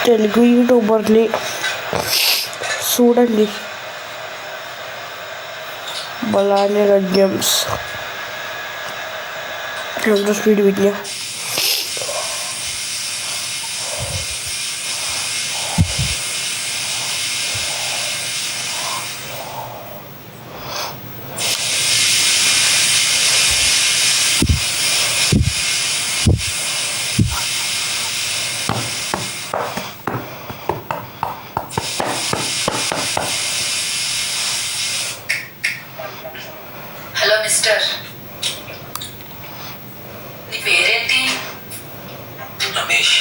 తెలుగు యూట్యూబర్ని చూడండి. బలానే games speed విద్య. Hello mister, నీ పేరేంటి? రమేష్.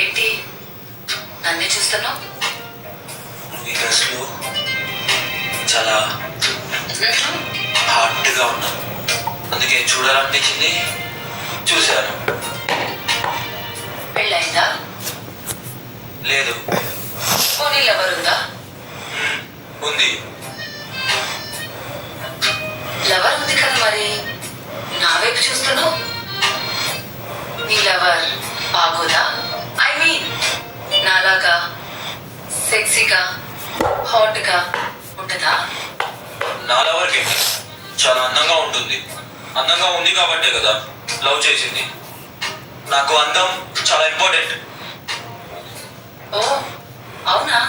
ఏంటి నన్నే చూస్తున్నావు? ఈ డ్రెస్లో చాలా హాట్గా ఉన్నాను, అందుకే చూడాలనిపించింది, చూశాను. పెళ్ళయిందా? లేదు. పోనీ లవరుందా? ఉంది. లవర్ ఉంది కదా, మరి నా వైపు చూస్తున్నావు? నీ లవర్ బాగోదా? ఐ మీన్ నాలాగా సెక్సీగా హాట్గా ఉంటుందా? నా లవర్కి చాలా అందంగా ఉంటుంది. అందంగా ఉంది కాబట్టే కదా లవ్ చేసింది. నాకు అందం చాలా ఇంపార్టెంట్. ఓ అవునా?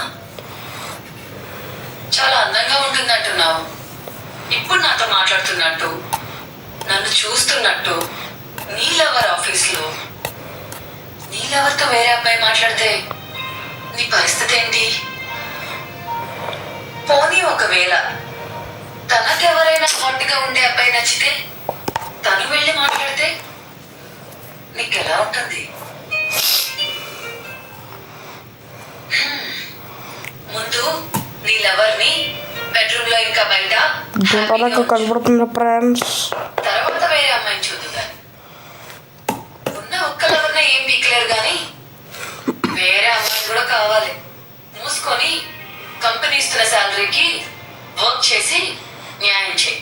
చాలా అందంగా ఉంటుంది అంటున్నావు. ఇప్పుడు నాతో మాట్లాడుతున్నట్టు, నన్ను చూస్తున్నట్టు నీ లవర్ ఆఫీస్లో నీ లవర్తో వేరే అబ్బాయి మాట్లాడితే నీ పరిస్థితి ఏంటి? పోనీ ఒకవేళ తనకెవరైనా హాట్గా ఉండే అబ్బాయి నచ్చితే తను వెళ్ళి మాట్లాడితే నీకెలా ఉంటుంది? ముందు నీ లవర్ని బెడ్రూమ్ లో ఇంకా బయట కనబడుతున్న ఫ్రెండ్స్, తర్వాత వేరే అమ్మాయిని చూద్దా. ఉన్న ఒక్క లవర్ని ఏం పీకలేరు కానీ వేరే అమ్మాయి కూడా కావాలి. మూసుకొని కంపెనీ ఇస్తున్న శాలరీకి వర్క్ చేసి న్యాయం చేయి.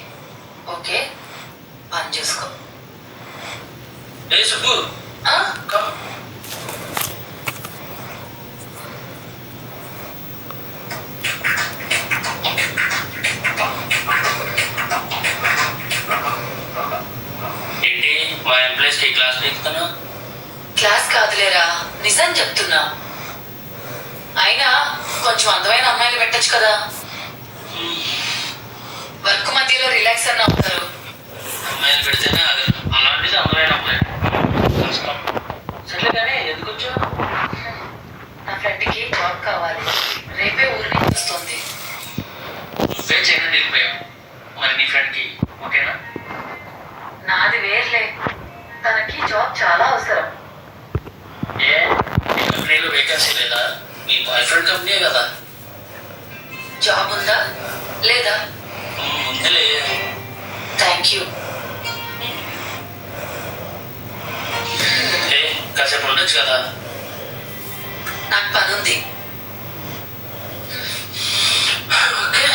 ఓకే, పని చూసుకో. మా ఎంప్లాయీస్ కి క్లాస్ పెడుతున్నా? క్లాస్ కాదులేరా, నిజం చెప్తున్నా. అయినా కొంచెం అందమైన అమ్మాయిలు పెట్టచ్చు కదా, వర్క్ మధ్యలో రిలాక్స్ అన్న అవుతారు. అమ్మాయిలు పెడితేనే అలాంటిది అందమైన అమ్మాయి. సరే కానీ ఎందుకు వచ్చావు? నా ఫ్రెండ్కి జాబ్ కావాలి, రేపే ఊరి నుంచి వస్తుంది. నువ్వే చేయడం వెళ్ళిపోయావు, మరి నీ ఫ్రెండ్కి ఓకేనా? నాది వేర్లే, తనకి జాబ్ చాలా అవసరం. ఏ నీ కంపెనీలో వేకెన్సీ లేదా? నీ బాయ్ ఫ్రెండ్ కంపెనీ కదా. జాబ్ ఉందా లేదా? ఉందిలే. Thank you. కాసేపు ఉండొచ్చు కదా. నాకు పని ఉంది. ఓకే.